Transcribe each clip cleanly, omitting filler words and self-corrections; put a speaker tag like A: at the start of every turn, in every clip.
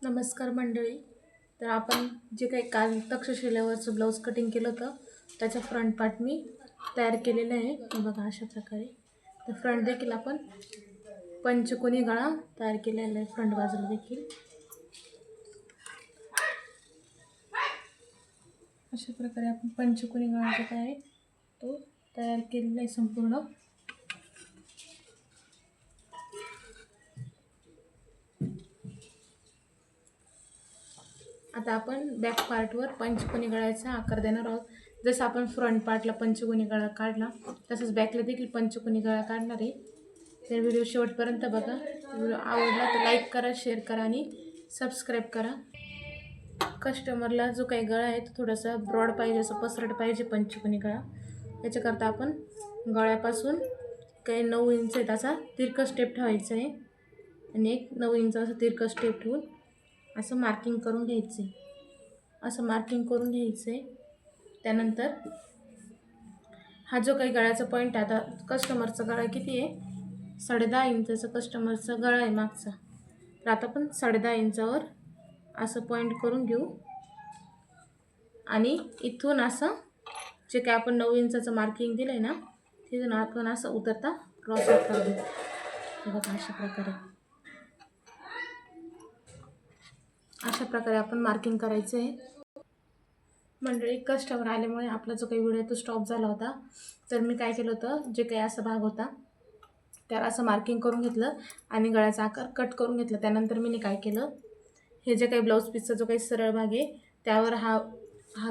A: नमस्कार मंडळी. तर आपण जे काही काल तक्षशिलेवरचं ब्लाऊज कटिंग केलं होतं त्याचा फ्रंट पार्ट मी तयार केलेला आहे. हे बघा अशा प्रकारे. तर फ्रंट देखील आपण पंचकोनी गळा तयार केलेला आहे फ्रंट बाजूला देखील. अशा प्रकारे आपण पंचकोनी गळा जो काय आहे तो तयार केलेला आहे संपूर्ण. आता आपण बॅक पार्टवर पंचकोनी गळ्याचा आकार देणार आहोत. जसं आपण फ्रंट पार्टला पंचकोनी गळा काढला तसंच बॅकला देखील पंचकोनी गळा काढणार आहे. तर व्हिडिओ शेवटपर्यंत बघा. व्हिडिओ आवडला तर लाईक करा, शेअर करा आणि सबस्क्राईब करा. कस्टमरला जो काही गळा आहे तो थोडासा ब्रॉड पाहिजे, असं पसरट पाहिजे पंचकोनी गळा. याच्याकरता आपण गळ्यापासून काही 9 इंच आहे त्याचा तिरकं स्टेप ठेवायचं आहे आणि एक 9 इंच असं तिरकं स्टेप ठेवून असं मार्किंग करून घ्यायचं आहे. असं मार्किंग करून घ्यायचं आहे. त्यानंतर हा जो काही गळ्याचा पॉईंट आहे, आता कस्टमरचा गळा किती आहे 10.5 इंचाचा कस्टमरचा गळा आहे मागचा. तर आता आपण 10.5 इंचावर असं पॉईंट करून घेऊ आणि इथून असं जे काय आपण 9 इंचाचं मार्किंग दिलं आहे ना तिथून आपण असं उतरता क्रॉस करू देऊ. बघा अशा प्रकारे आपण मार्किंग करायचं आहे. मंडळी कस्टमर आल्यामुळे आपला जो काही व्हिडिओ तो स्टॉप झाला होता. तर मी काय केलं होतं, जे काही असा भाग होता त्याला असं मार्किंग करून घेतलं आणि गळ्याचा आकार कट करून घेतला. त्यानंतर मी काय केलं, हे जे काही ब्लाऊज पीसचा जो काही सरळ भाग आहे त्यावर हा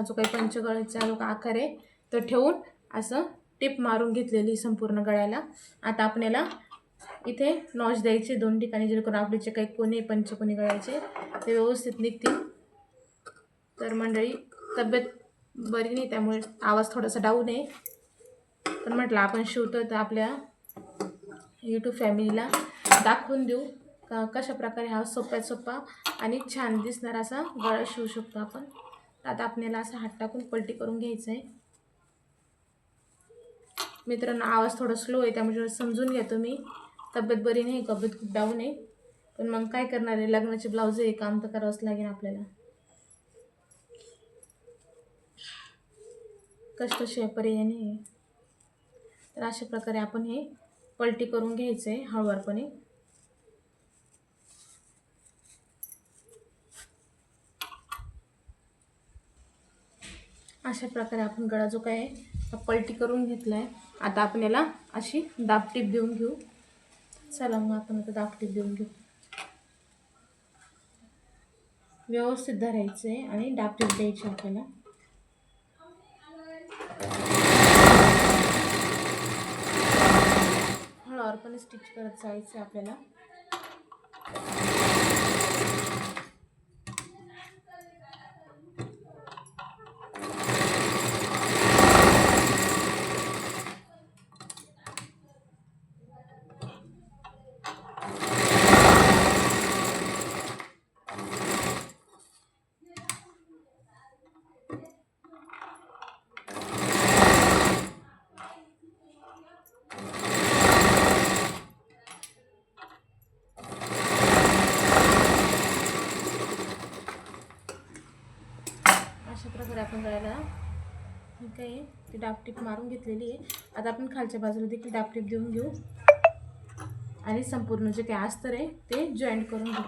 A: जो काही पंचगळ्याचा जो आकार आहे तो ठेवून असं टिप मारून घेतलेली संपूर्ण गळ्याला. आता आपल्याला इथे नॉच द्यायचे 2 ठिकाणी, जेणेकरून आपले जे काही कोणी पंचकोनी गळ्याचे ते व्यवस्थित निघतील. तर मंडळी तब्येत बरी नाही त्यामुळे आवाज थोडासा डाऊन आहे, पण म्हटलं आपण शिवतो तर आपल्या यूट्यूब फॅमिलीला दाखवून देऊ का कशा प्रकारे हा सोपा आणि छान दिसणारा असा गळा शिवू शकतो आपण. आता आपल्याला असा हात टाकून पलटी करून घ्यायचं आहे. मित्रांनो आवाज थोडा स्लो आहे त्यामुळे समजून घ्या तुम्ही. तब्येत बरी नाही, तब्येत खूप डाऊन आहे, पण मग काय करणार आहे, लग्नाचे ब्लाऊज आहे, काम तर करावंच लागेल आपल्याला. कष्टाशिवाय पर्याय नाही आहे. तर अशा प्रकारे आपण हे पलटी करून घ्यायचं आहे हळूवारपणे. अशा प्रकारे आपण गळा जो काय आहे पलटी करून घेतला आहे. आता आपण याला अशी दाबटीप देऊन घेऊ. चला मग आपण आता दाबटीप देऊन घेऊ. व्यवस्थित धरायचं आहे आणि दाबटीप द्यायची आपल्याला. हळूवारपणे स्टिच करत जायचं आहे आपल्याला. अशा प्रकारे आपण गळ्याला ठीक आहे ती दाबटीप मारून घेतलेली आहे. आता आपण खालच्या बाजूला देखील दाबटीप देऊन घेऊ आणि संपूर्ण जे काही अस्तर आहे ते जॉईंट करून घेऊ.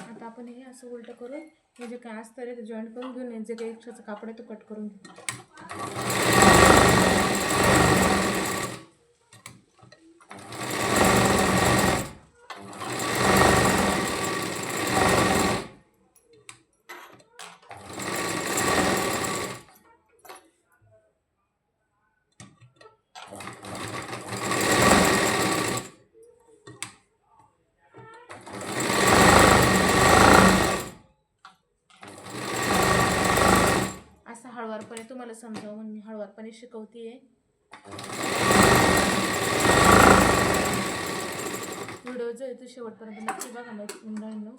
A: आता आपण हे असं उलटं करून हे जे काही अस्तर आहे ते जॉईंट करून घेऊन जे काही एक्स्ट्राचं कापड आहे तो कट करून घेऊ. हळूवारपणे तुम्हाला समजावं म्हणून मी हळूवारपणे शिकवते. व्हिडिओ जो आहे तो शेवटपर्यंत नक्की बघा मंडळींनो.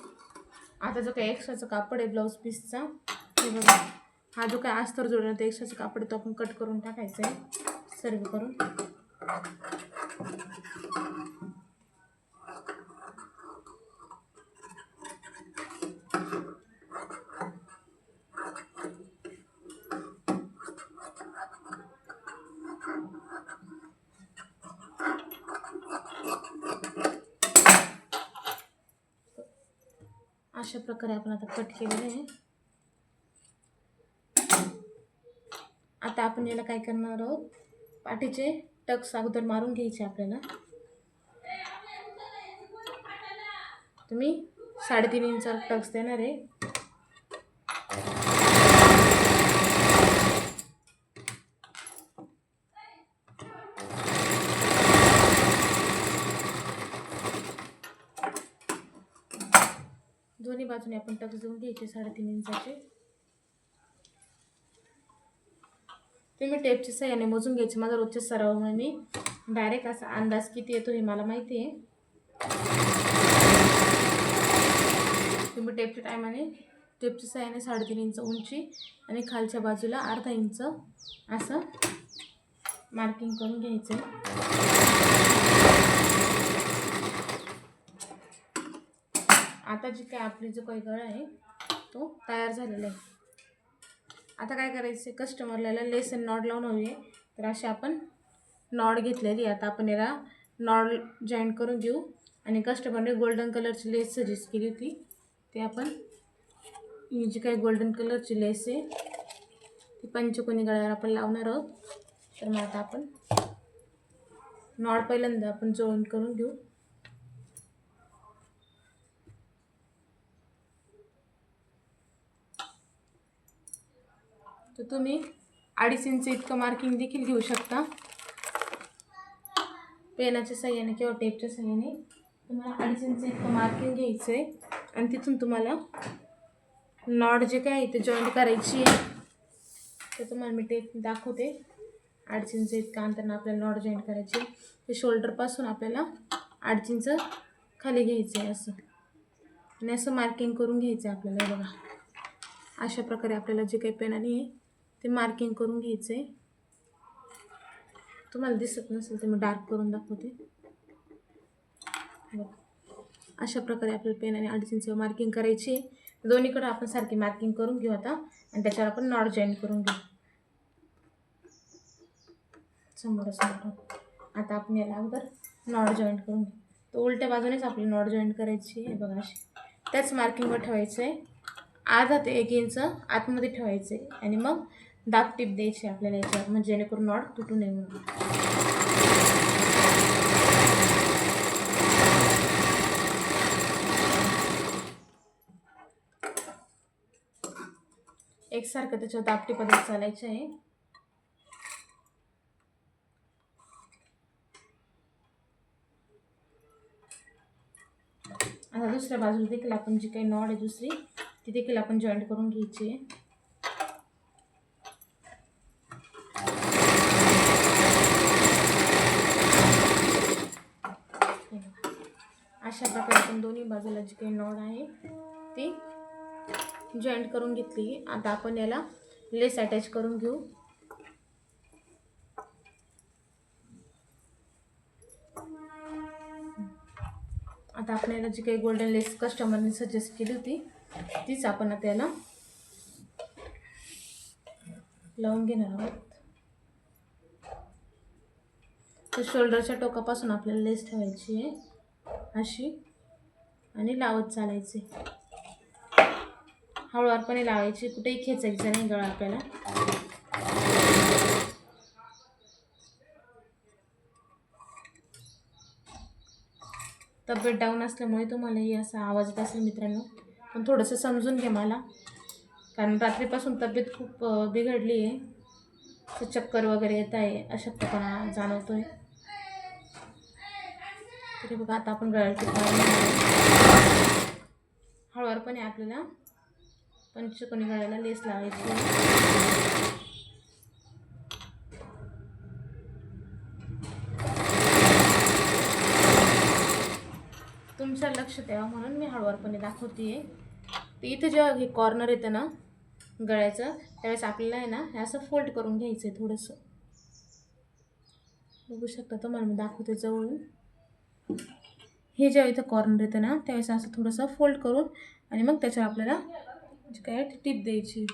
A: आता जो काही एक्स्ट्राचा कापड आहे ब्लाऊज पीसचा, हे बघा, हा जो काही अस्तर जोडणार ते एक्स्ट्राचं कापड आहे तो आपण कट करून टाकायचं आहे सर्व करून. अशा प्रकारे आपण आता कट केलेलं आहे. आता आपण याला काय करणार आहोत, पाठीचे टक्स अगोदर मारून घ्यायचे आपल्याला. तुम्ही 3.5 इंच टक्स देणार आहे. दोन्ही बाजूने आपण टक्स देऊन घ्यायचे 3.5 इंचाचे. तुम्ही टेपच्या सहाय्याने मोजून घ्यायचे. माझा रोजच्या सरावामुळे मी डायरेक्ट असा अंदाज किती येतो हे मला माहिती आहे. तुम्ही टेपच्या टायमाने टेपच्या सहाय्याने 3.5 इंच उंची आणि खालच्या बाजूला अर्धा इंच असं मार्किंग करून घ्यायचं. आता जी काय आपली जो काही गळा आहे तो तयार झालेला आहे. आता काय करायचं, कस्टमरला लेस आणि नॉट लावून हवी आहे, तर अशी आपण नॉट घेतलेली. आता आपण याला नॉट जॉईंट करून घेऊ. आणि कस्टमरने गोल्डन कलरची लेस सजेस्ट केली होती, ते आपण ही जी काही गोल्डन कलरची लेस आहे ती पंचकोनी गळ्यावर आपण लावणार आहोत. तर मग आता आपण नॉट पहिल्यांदा आपण जॉईंट करून घेऊ. तर तुम्ही 2.5 इंच इतकं मार्किंग देखील घेऊ शकता पेनाच्या सहाय्याने किंवा टेपच्या सहाय्याने. तुम्हाला 2.5 इंच इतकं मार्किंग घ्यायचं आहे आणि तिथून तुम्हाला नॉट जे काय आहे ते जॉईंट करायची आहे. तर तुम्हाला मी टेप दाखवते. 2.5 इंच इतकं अंतरानं आपल्याला नॉट जॉईंट करायची. ते शोल्डरपासून आपल्याला 2.5 इंच खाली घ्यायचं आहे असं, आणि असं मार्किंग करून घ्यायचं आहे आपल्याला. बघा, अशा प्रकारे आपल्याला जे काही पेनाने आहे ते मार्किंग करून घ्यायचं आहे. तुम्हाला दिसत नसेल तर मी डार्क करून दाखवते. बघा, अशा प्रकारे आपल्याला पेनाने 2.5 इंच मार्किंग करायची आहे. दोन्हीकडे आपण सारखी मार्किंग करून घेऊ आता, आणि त्याच्यावर आपण नॉट जॉईंट करून घेऊ समोरासमोर. आता आपण याला अगोदर नॉट जॉईंट करून घेऊ. तर उलट्या बाजूनेच आपली नॉट जॉईंट करायची आहे. बघा, अशी त्याच मार्किंगवर ठेवायचं आहे. अर्धा ते 1 इंच आतमध्ये ठेवायचं आहे आणि मग दाब टिप द्यायची आपल्याला याच्यावर, म्हणजे जेणेकरून नॉट तुटू नये म्हणून. एकसारखं त्याच्यावर दाब टिपत चालायचं आहे. आता दुसऱ्या बाजूला देखील आपण जी काही नॉट आहे दुसरी ती देखील आपण जॉईंट करून घ्यायची आहे. अशा प्रकारे आपण दोन्ही बाजूला जी काही नॉट आहे ती जॉईंट करून घेतली. आता आपण याला लेस अटॅच करून घेऊ. आता आपण याला जी काही गोल्डन लेस कस्टमरने सजेस्ट केली होती तीच आपण आता याला लावून घेणार आहोत. तर शोल्डरच्या टोकापासून आपल्याला लेस ठेवायची आहे अशी, आणि लावत चालायचे. हळूवारपणे लावायची, कुठेही खेचायचं नाही गळा आपल्याला. तब्येत डाऊन असल्यामुळे तुम्हालाही असा आवाज येत असेल मित्रांनो, पण थोडंसं समजून घ्या मला, कारण रात्रीपासून तब्येत खूप बिघडली आहे. चक्कर वगैरे येत आहे, अशक्तपणा जाणवतोय. तरी बघा, आता आपण गळ्याची हळूवारपणे आपल्याला पंचकोनी गळ्याला लेस लावायची. तुमचं लक्ष द्यावं म्हणून मी हळूवारपणे दाखवते. तर इथे जेव्हा हे कॉर्नर येतं ना गळ्याचं, त्यावेळेस आपल्याला आहे ना हे असं फोल्ड करून घ्यायचं आहे थोडंसं. बघू शकता, तुम्हाला मी दाखवते जवळून. हे जेव्हा इथं कॉर्नर येतं ना त्यावेळेस असं थोडंसं फोल्ड करून आणि मग त्याच्यावर आपल्याला काय टिप द्यायची.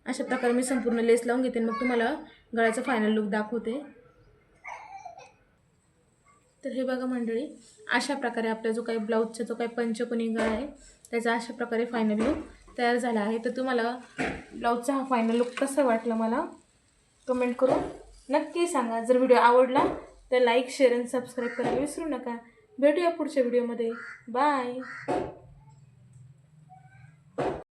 A: अशा प्रकारे मी संपूर्ण लेस लावून घेते, मग तुम्हाला गळ्याचा फायनल लुक दाखवते. तर हे बघा मंडळी, अशा प्रकारे आपला जो काही ब्लाऊजचा जो काही पंचकोनी गळा आहे त्याचा अशा प्रकारे फायनल लुक तयार झाला आहे. तर तुम्हाला ब्लाऊजचा हा फायनल लुक कसा वाटला मला कमेंट करून नक्की सांगा. जर व्हिडिओ आवडला तर लाईक, शेअर आणि सबस्क्राईब करायला विसरू नका. भेटूया पुढच्या व्हिडिओमध्ये. बाय.